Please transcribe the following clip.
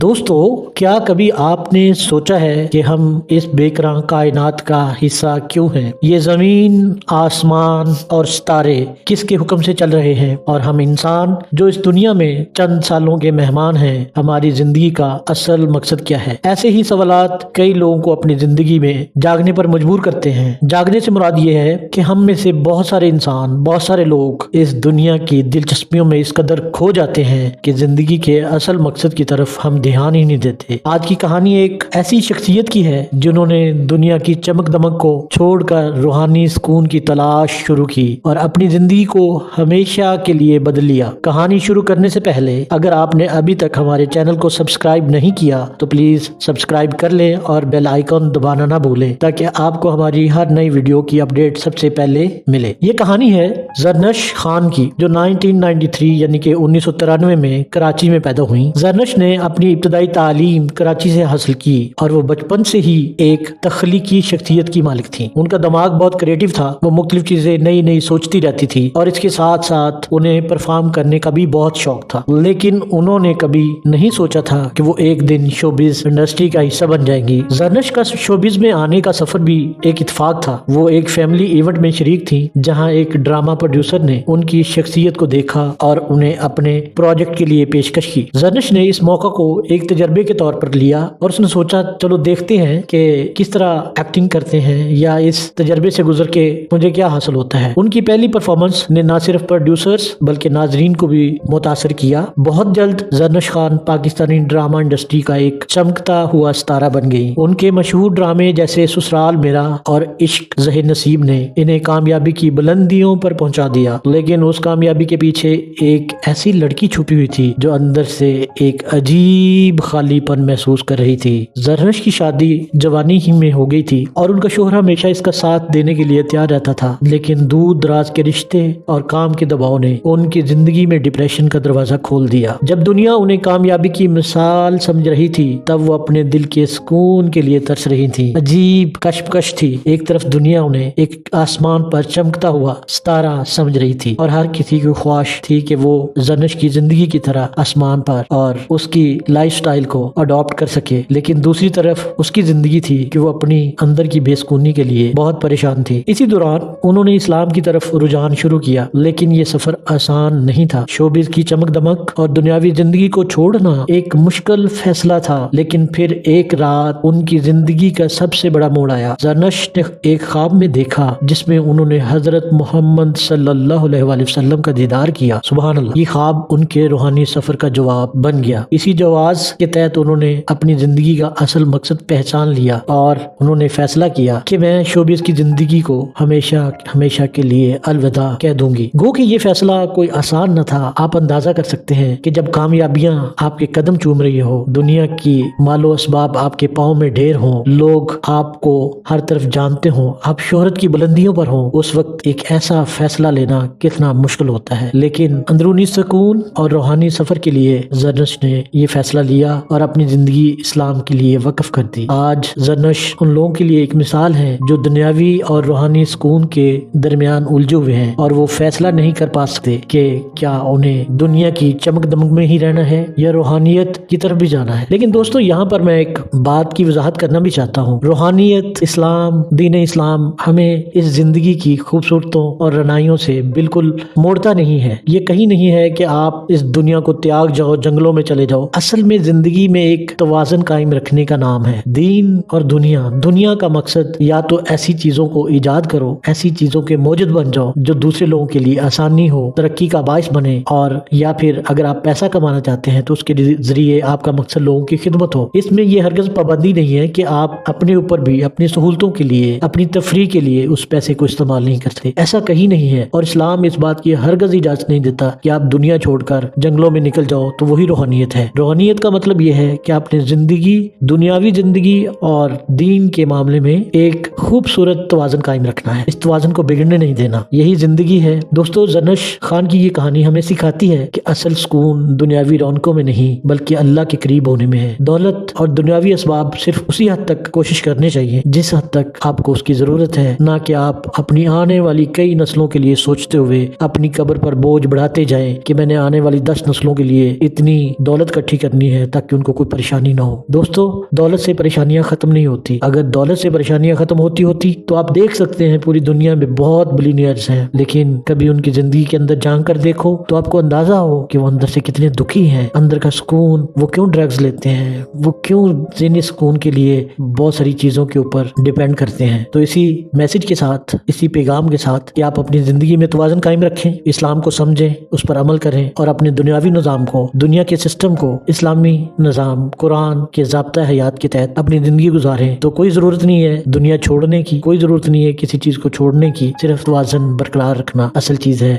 دوستو، کیا کبھی آپ نے سوچا ہے کہ ہم اس بے کران کائنات کا حصہ کیوں ہیں؟ یہ زمین، آسمان اور ستارے کس کے حکم سے چل رہے ہیں؟ اور ہم انسان جو اس دنیا میں چند سالوں کے مہمان ہیں، ہماری زندگی کا اصل مقصد کیا ہے؟ ایسے ہی سوالات کئی لوگوں کو اپنی زندگی میں جاگنے پر مجبور کرتے ہیں۔ جاگنے سے مراد یہ ہے کہ ہم میں سے بہت سارے انسان، بہت سارے لوگ اس دنیا کی دلچسپیوں میں اس قدر کھو جاتے ہیں کہ زندگی کے اصل مقصد کی طرف ہم دھیان ہی نہیں دیتے۔ آج کی کہانی ایک ایسی شخصیت کی ہے جنہوں نے دنیا کی چمک دمک کو چھوڑ کر روحانی سکون کی تلاش شروع کی اور اپنی زندگی کو ہمیشہ کے لیے بدل لیا۔ کہانی شروع کرنے سے پہلے اگر آپ نے ابھی تک ہمارے چینل کو سبسکرائب نہیں کیا تو پلیز سبسکرائب کر لیں اور بیل آئیکن دبانا نہ بھولیں تاکہ آپ کو ہماری ہر نئی ویڈیو کی اپڈیٹ سب سے پہلے ملے۔ یہ کہانی ہے زرنش خان کی، جو 1993 یعنی کہ 1993 میں کراچی میں پیدا ہوئی۔ زرنش نے اپنی ابتدائی تعلیم کراچی سے حاصل کی اور وہ بچپن سے ہی ایک تخلیقی شخصیت کی مالک تھی۔ ان کا دماغ بہت کریٹیو تھا، وہ مختلف چیزیں نئی نئی سوچتی رہتی تھی اور اس کے ساتھ ساتھ انہیں پرفارم کرنے کا بھی بہت شوق تھا، لیکن انہوں نے کبھی نہیں سوچا تھا کہ وہ ایک دن شوبز انڈسٹری کا حصہ بن جائیں گی۔ زرنش کا شوبز میں آنے کا سفر بھی ایک اتفاق تھا۔ وہ ایک فیملی ایونٹ میں شریک تھی جہاں ایک ڈرامہ پروڈیوسر نے ان کی شخصیت کو دیکھا اور انہیں اپنے پروجیکٹ کے لیے پیشکش کی۔ زرنش نے اس موقع کو ایک تجربے کے طور پر لیا اور اس نے سوچا چلو دیکھتے ہیں کہ کس طرح ایکٹنگ کرتے ہیں یا اس تجربے سے گزر کے مجھے کیا حاصل ہوتا ہے۔ ان کی پہلی پرفارمنس نے نہ صرف پروڈیوسرز بلکہ ناظرین کو بھی متاثر کیا۔ بہت جلد زرنش خان پاکستانی ڈرامہ انڈسٹری کا ایک چمکتا ہوا ستارہ بن گئی۔ ان کے مشہور ڈرامے جیسے سسرال میرا اور عشق زہر نصیب نے انہیں کامیابی کی بلندیوں پر پہنچا دیا، لیکن اس کامیابی کے پیچھے ایک ایسی لڑکی چھپی ہوئی تھی جو اندر سے ایک عجیب خالی پن محسوس کر رہی تھی۔ زرنش کی شادی جوانی ہی میں ہو گئی تھی اور ان کا شوہر ہمیشہ اس کا ساتھ دینے کے لیے تیار رہتا تھا، لیکن دور دراز کے رشتے اور کام کے دباؤ نے ان کی زندگی میں ڈپریشن کا دروازہ کھول دیا۔ جب دنیا انہیں کامیابی کی مثال سمجھ رہی تھی تب وہ اپنے دل کے سکون کے لیے ترس رہی تھی۔ عجیب کشمکش تھی، ایک طرف دنیا انہیں ایک آسمان پر چمکتا ہوا ستارہ سمجھ رہی تھی اور ہر کسی کی خواہش تھی کہ وہ زرنش کی زندگی کی طرح آسمان پر اور اس کی لائف سٹائل کو اڈاپٹ کر سکے، لیکن دوسری طرف اس کی زندگی تھی کہ وہ اپنی اندر کی بے سکونی کے لیے بہت پریشان تھی۔ اسی دوران انہوں نے اسلام کی طرف رجحان شروع کیا، لیکن یہ سفر آسان نہیں تھا۔ شوبز کی چمک دمک اور دنیاوی زندگی کو چھوڑنا ایک مشکل فیصلہ تھا، لیکن پھر ایک رات ان کی زندگی کا سب سے بڑا موڑ آیا۔ زرنش نے ایک خواب میں دیکھا جس میں انہوں نے حضرت محمد صلی اللہ علیہ وآلہ وسلم کا دیدار کیا۔ سبحان اللہ! یہ خواب ان کے روحانی سفر کا جواب بن گیا۔ اسی جواز کے تحت انہوں نے اپنی زندگی کا اصل مقصد پہچان لیا اور انہوں نے فیصلہ کیا کہ میں شوبز کی زندگی کو ہمیشہ ہمیشہ کے لیے الوداع کہہ دوں گی۔ گو کہ یہ فیصلہ کوئی آسان نہ تھا۔ آپ اندازہ کر سکتے ہیں کہ جب کامیابیاں آپ کے قدم چوم رہی ہو، دنیا کی مال و اسباب آپ کے پاؤں میں ڈھیر ہوں، لوگ آپ کو ہر طرف جانتے ہوں، آپ شہرت کی بلندیوں پر ہوں، اس وقت ایک ایسا فیصلہ لینا کتنا مشکل ہوتا ہے۔ لیکن اندرونی سکون اور روحانی سفر کے لیے زرنش نے یہ فیصلہ لیا اور اپنی زندگی اسلام کے لیے وقف کر دی۔ آج زرنش ان لوگوں کے لیے ایک مثال ہے جو دنیاوی اور روحانی سکون کے درمیان الجھے ہوئے ہیں اور وہ فیصلہ نہیں کر پا سکتے کہ کیا انہیں دنیا کی چمک دمک میں ہی رہنا ہے یا روحانیت کی طرف بھی جانا ہے۔ لیکن دوستو، یہاں پر میں ایک بات کی وضاحت کرنا بھی چاہتا ہوں۔ روحانیت، اسلام، دین اسلام ہمیں اس زندگی کی خوبصورتوں اور رنائیوں سے بالکل موڑتا نہیں ہے۔ یہ کہیں نہیں ہے کہ آپ اس دنیا کو تیاگ جاؤ، جنگلوں میں چلے جاؤ۔ اصل میں زندگی میں ایک توازن قائم رکھنے کا نام ہے دین اور دنیا۔ دنیا کا مقصد یا تو ایسی چیزوں کو ایجاد کرو، ایسی چیزوں کے موجد بن جاؤ جو دوسرے لوگوں کے لیے آسانی ہو، ترقی کا باعث بنے، اور یا پھر اگر آپ پیسہ کمانا چاہتے ہیں تو اس کے ذریعے آپ کا مقصد لوگوں کی خدمت ہو۔ اس میں یہ ہرگز پابندی نہیں ہے کہ آپ اپنے اوپر بھی اپنی سہولتوں کے لیے، اپنی تفریح کے لیے اس پیسے کو استعمال نہیں کرتے، ایسا کہیں نہیں ہے۔ اور اسلام اس بات کی ہرگز اجازت نہیں دیتا کہ آپ دنیا چھوڑ کر جنگلوں میں نکل جاؤ تو وہی روحانیت ہے۔ روحانیت کا مطلب یہ ہے کہ آپ نے زندگی، دنیاوی زندگی اور دین کے معاملے میں ایک خوبصورت توازن قائم رکھنا ہے، اس توازن کو بگڑنے نہیں دینا، یہی زندگی ہے۔ دوستو، زرنش خان کی یہ کہانی ہمیں سکھاتی ہے کہ اصل سکون دنیاوی رونقوں میں نہیں بلکہ اللہ کے قریب ہونے میں ہے۔ دولت اور دنیاوی اسباب صرف اسی حد تک کوشش کرنے چاہیے جس حد تک آپ کو اس کی ضرورت ہے، نہ کہ آپ اپنی آنے والی کئی نسلوں کے لیے سوچتے ہوئے اپنی قبر پر بوجھ بڑھاتے جائیں کہ میں نے آنے والی 10 نسلوں کے لیے اتنی دولت اکٹھی کرنی ہے تاکہ ان کو کوئی پریشانی نہ ہو۔ دوستو، دولت سے پریشانیاں ختم نہیں ہوتی۔ اگر دولت سے پریشانیاں ختم ہوتی تو آپ دیکھ سکتے ہیں پوری دنیا میں بہت بلینئرز ہیں، لیکن کبھی ان کی زندگی کے اندر جان کر دیکھو تو آپ کو اندازہ ہو کہ وہ اندر سے کتنے دکھی ہیں، اندر کا سکون، وہ کیوں ڈرگز لیتے ہیں، وہ کیوں ذہنی سکون کے لیے بہت ساری چیزوں کے اوپر ڈیپینڈ کرتے ہیں۔ تو اسی میسج کے ساتھ، اسی پیغام کے ساتھ کہ آپ اپنی زندگی میں توازن قائم رکھیں، اسلام کو سمجھیں، اس پر عمل کریں اور اپنے دنیاوی نظام کو، دنیا کے سسٹم کو اسلامی نظام، قرآن کے ضابطہ حیات کے تحت اپنی زندگی گزاریں۔ تو کوئی ضرورت نہیں ہے دنیا چھوڑنے کی، کوئی ضرورت نہیں ہے کسی چیز کو چھوڑنے کی، صرف توازن برقرار رکھنا اصل چیز ہے۔